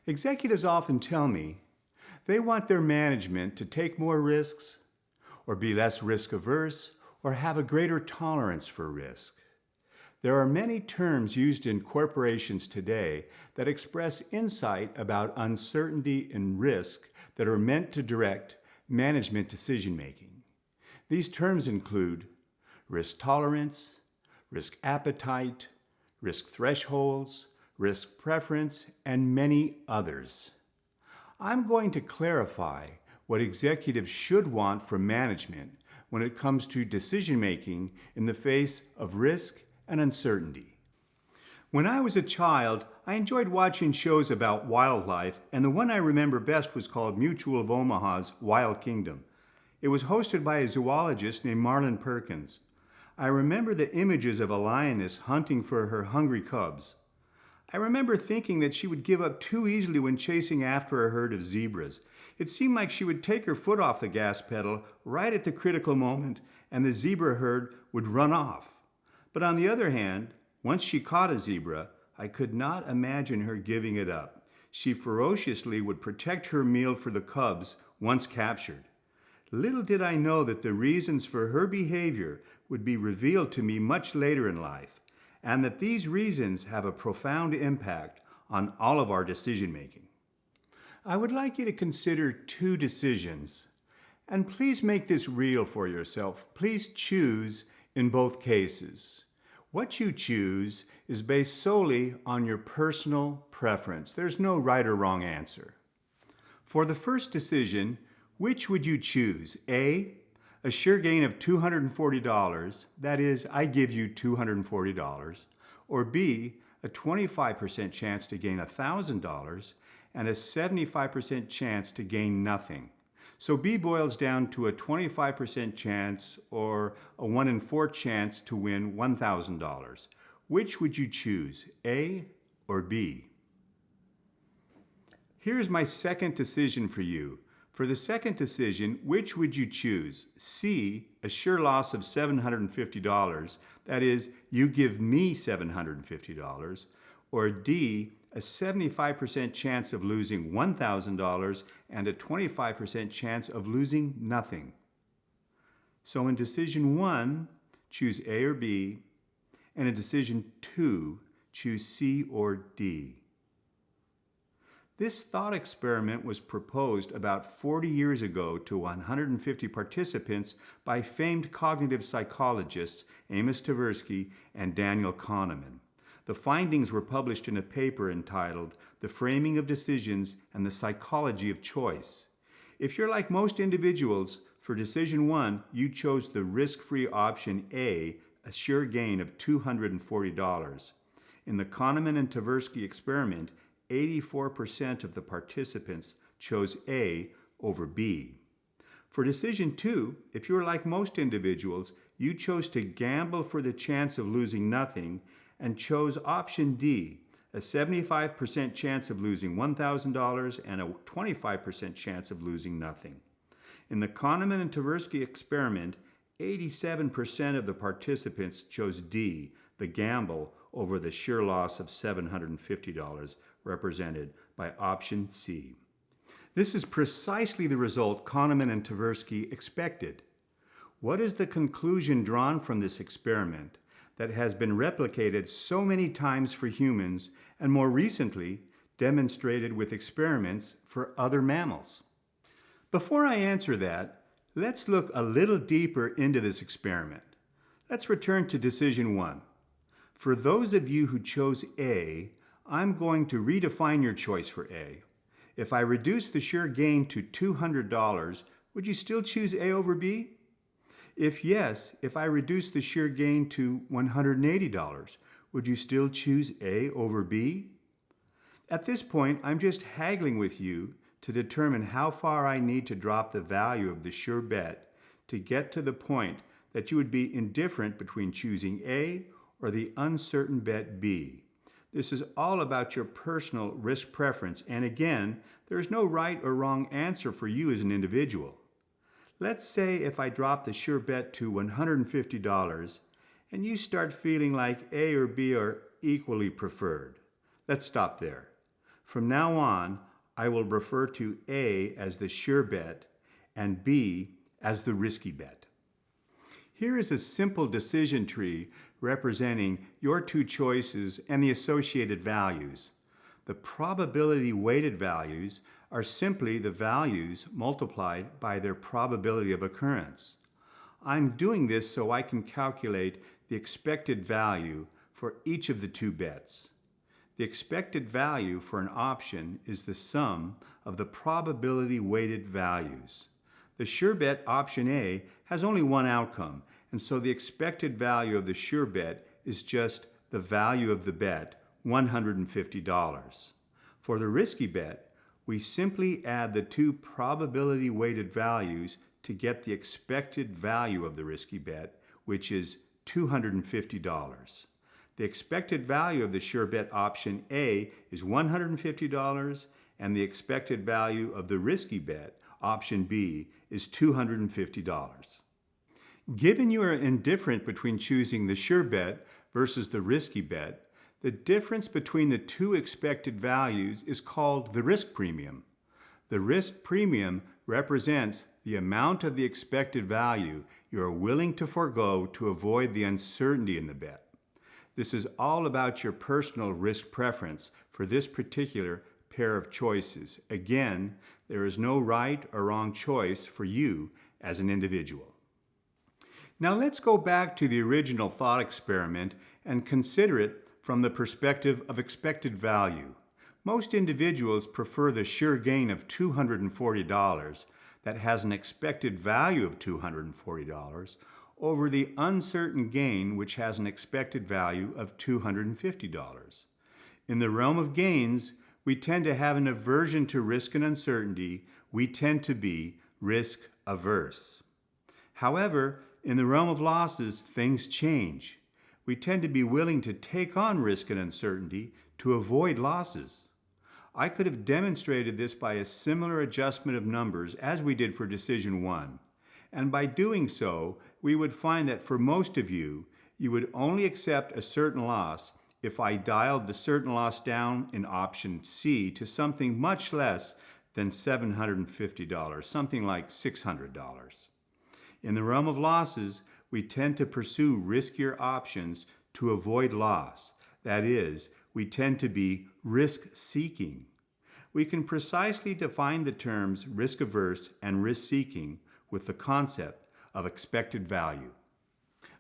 Executives often tell me they want their management to take more risks, or be less risk averse, or have a greater tolerance for risk. There are many terms used in corporations today that express insight about uncertainty and risk that are meant to direct management decision making. These terms include risk tolerance, risk appetite, risk thresholds, risk preference, and many others. I'm going to clarify what executives should want from management when it comes to decision making in the face of risk and uncertainty. When I was a child, I enjoyed watching shows about wildlife, and the one I remember best was called Mutual of Omaha's Wild Kingdom. It was hosted by a zoologist named Marlin Perkins. I remember the images of a lioness hunting for her hungry cubs. I remember thinking that she would give up too easily when chasing after a herd of zebras. It seemed like she would take her foot off the gas pedal right at the critical moment, and the zebra herd would run off. But on the other hand, once she caught a zebra, I could not imagine her giving it up. She ferociously would protect her meal for the cubs once captured. Little did I know that the reasons for her behavior would be revealed to me much later in life, and that these reasons have a profound impact on all of our decision making. I would like you to consider two decisions, and please make this real for yourself. Please choose in both cases. What you choose is based solely on your personal preference. There's no right or wrong answer. For the first decision, which would you choose? A sure gain of $240, that is, I give you $240, or B, a 25% chance to gain $1,000 and a 75% chance to gain nothing. So B boils down to a 25% chance or a 1 in 4 chance to win $1,000. Which would you choose, A or B? Here's my second decision for you. For the second decision, which would you choose? C, a sure loss of $750, that is, you give me $750, or D, a 75% chance of losing $1,000 and a 25% chance of losing nothing. So in decision 1, choose A or B, and in decision 2, choose C or D. This thought experiment was proposed about 40 years ago to 150 participants by famed cognitive psychologists Amos Tversky and Daniel Kahneman. The findings were published in a paper entitled The Framing of Decisions and the Psychology of Choice. If you're like most individuals, for decision 1, you chose the risk-free option A, a sure gain of $240. In the Kahneman and Tversky experiment, 84% of the participants chose A over B. For decision 2, if you're like most individuals, you chose to gamble for the chance of losing nothing and chose option D, a 75% chance of losing $1,000 and a 25% chance of losing nothing. In the Kahneman and Tversky experiment, 87% of the participants chose D, the gamble, over the sure loss of $750, represented by option C. This is precisely the result Kahneman and Tversky expected. What is the conclusion drawn from this experiment that has been replicated so many times for humans and more recently demonstrated with experiments for other mammals? Before I answer that, let's look a little deeper into this experiment. Let's return to decision 1. For those of you who chose A, I'm going to redefine your choice for A. If I reduce the sure gain to $200, would you still choose A over B? If yes, if I reduce the sure gain to $180, would you still choose A over B? At this point, I'm just haggling with you to determine how far I need to drop the value of the sure bet to get to the point that you would be indifferent between choosing A or the uncertain bet B. This is all about your personal risk preference, and again, there is no right or wrong answer for you as an individual. Let's say if I drop the sure bet to $150 and you start feeling like A or B are equally preferred. Let's stop there. From now on, I will refer to A as the sure bet and B as the risky bet. Here is a simple decision tree representing your two choices and the associated values. The probability-weighted values are simply the values multiplied by their probability of occurrence. I'm doing this so I can calculate the expected value for each of the two bets. The expected value for an option is the sum of the probability-weighted values. The sure bet option A has only one outcome, and so the expected value of the sure bet is just the value of the bet, $150. For the risky bet, we simply add the two probability-weighted values to get the expected value of the risky bet, which is $250. The expected value of the sure bet option A is $150, and the expected value of the risky bet option B is $250. Given you are indifferent between choosing the sure bet versus the risky bet, the difference between the two expected values is called the risk premium. The risk premium represents the amount of the expected value you are willing to forego to avoid the uncertainty in the bet. This is all about your personal risk preference for this particular pair of choices. Again, there is no right or wrong choice for you as an individual. Now let's go back to the original thought experiment and consider it from the perspective of expected value. Most individuals prefer the sure gain of $240 that has an expected value of $240 over the uncertain gain which has an expected value of $250. In the realm of gains, we tend to have an aversion to risk and uncertainty. We tend to be risk-averse. However, in the realm of losses, things change. We tend to be willing to take on risk and uncertainty to avoid losses. I could have demonstrated this by a similar adjustment of numbers as we did for decision 1. And by doing so, we would find that for most of you, you would only accept a certain loss if I dialed the certain loss down in option C to something much less than $750, something like $600. In the realm of losses, we tend to pursue riskier options to avoid loss. That is, we tend to be risk-seeking. We can precisely define the terms risk-averse and risk-seeking with the concept of expected value.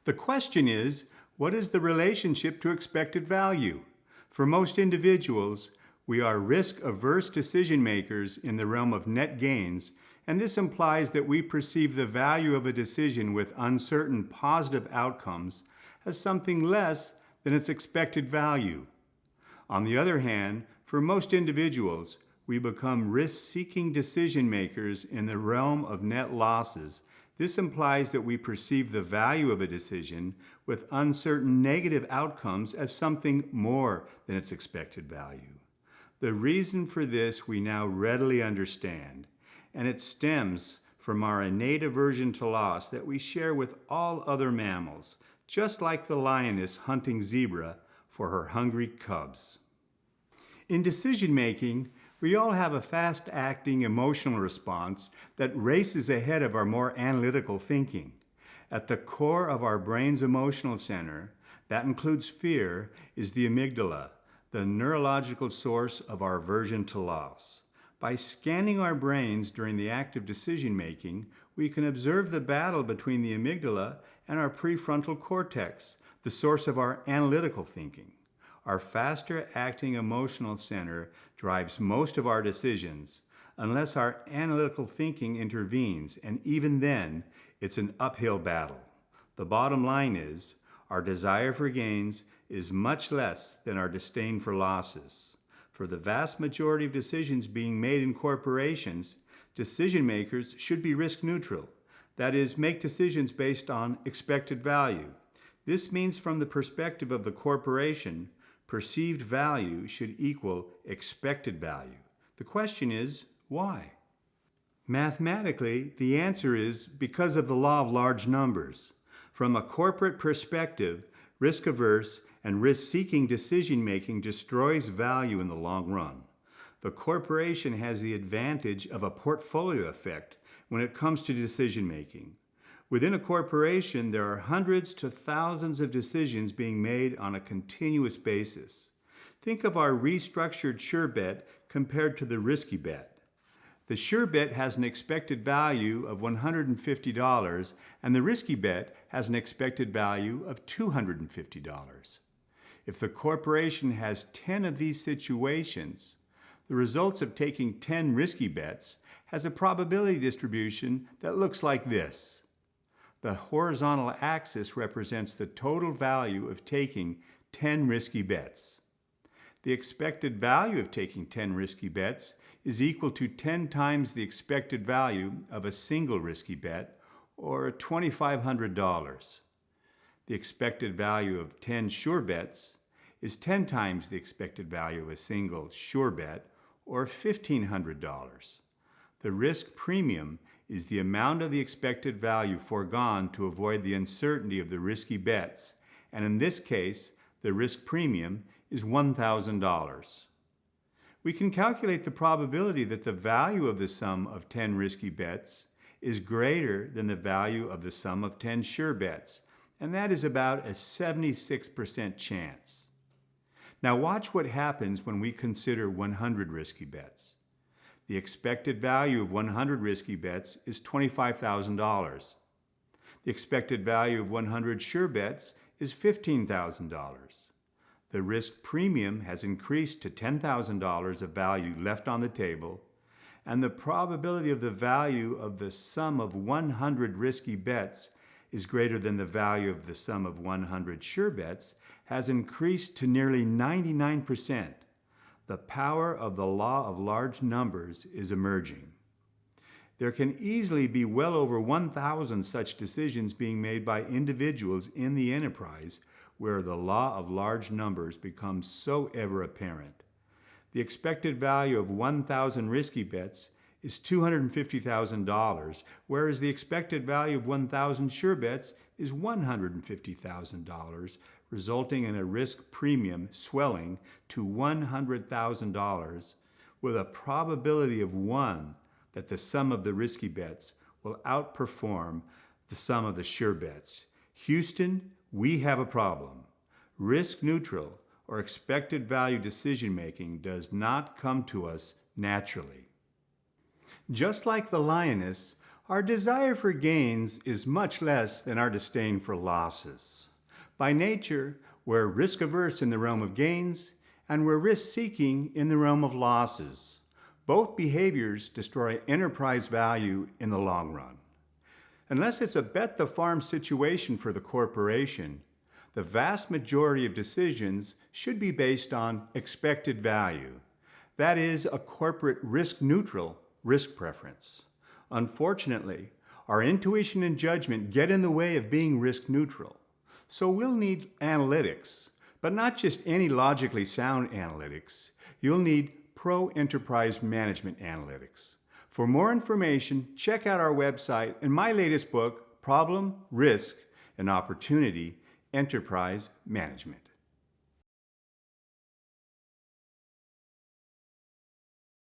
The question is, what is the relationship to expected value? For most individuals, we are risk-averse decision makers in the realm of net gains, and this implies that we perceive the value of a decision with uncertain positive outcomes as something less than its expected value. On the other hand, for most individuals, we become risk-seeking decision makers in the realm of net losses. This implies that we perceive the value of a decision with uncertain negative outcomes as something more than its expected value. The reason for this we now readily understand, and it stems from our innate aversion to loss that we share with all other mammals, just like the lioness hunting zebra for her hungry cubs. In decision-making, we all have a fast-acting emotional response that races ahead of our more analytical thinking. At the core of our brain's emotional center, that includes fear, is the amygdala, the neurological source of our aversion to loss. By scanning our brains during the act of decision-making, we can observe the battle between the amygdala and our prefrontal cortex, the source of our analytical thinking. Our faster-acting emotional center drives most of our decisions, unless our analytical thinking intervenes, and even then, it's an uphill battle. The bottom line is, our desire for gains is much less than our disdain for losses. For the vast majority of decisions being made in corporations, decision makers should be risk neutral. That is, make decisions based on expected value. This means from the perspective of the corporation, perceived value should equal expected value. The question is, why? Mathematically, the answer is because of the law of large numbers. From a corporate perspective, risk-averse and risk-seeking decision-making destroys value in the long run. The corporation has the advantage of a portfolio effect when it comes to decision making. Within a corporation, there are hundreds to thousands of decisions being made on a continuous basis. Think of our restructured sure bet compared to the risky bet. The sure bet has an expected value of $150 and the risky bet has an expected value of $250. If the corporation has 10 of these situations, the results of taking 10 risky bets has a probability distribution that looks like this. The horizontal axis represents the total value of taking 10 risky bets. The expected value of taking 10 risky bets is equal to 10 times the expected value of a single risky bet, or $2,500. The expected value of 10 sure bets is 10 times the expected value of a single sure bet, or $1,500. The risk premium is the amount of the expected value foregone to avoid the uncertainty of the risky bets, and in this case, the risk premium is $1,000. We can calculate the probability that the value of the sum of 10 risky bets is greater than the value of the sum of 10 sure bets, and that is about a 76% chance. Now watch what happens when we consider 100 risky bets. The expected value of 100 risky bets is $25,000. The expected value of 100 sure bets is $15,000. The risk premium has increased to $10,000 of value left on the table, and the probability of the value of the sum of 100 risky bets is greater than the value of the sum of 100 sure bets has increased to nearly 99%. The power of the law of large numbers is emerging. There can easily be well over 1,000 such decisions being made by individuals in the enterprise where the law of large numbers becomes so ever apparent. The expected value of 1,000 risky bets is $250,000, whereas the expected value of 1,000 sure bets is $150,000, resulting in a risk premium swelling to $100,000 with a probability of 1 that the sum of the risky bets will outperform the sum of the sure bets. Houston, we have a problem. Risk neutral or expected value decision making does not come to us naturally. Just like the lioness, our desire for gains is much less than our disdain for losses. By nature, we're risk-averse in the realm of gains, and we're risk-seeking in the realm of losses. Both behaviors destroy enterprise value in the long run. Unless it's a bet-the-farm situation for the corporation, the vast majority of decisions should be based on expected value. That is, a corporate risk-neutral risk preference. Unfortunately, our intuition and judgment get in the way of being risk-neutral. So we'll need analytics, but not just any logically sound analytics. You'll need pro-enterprise management analytics. For more information, check out our website and my latest book, Problem, Risk, and Opportunity, Enterprise Management.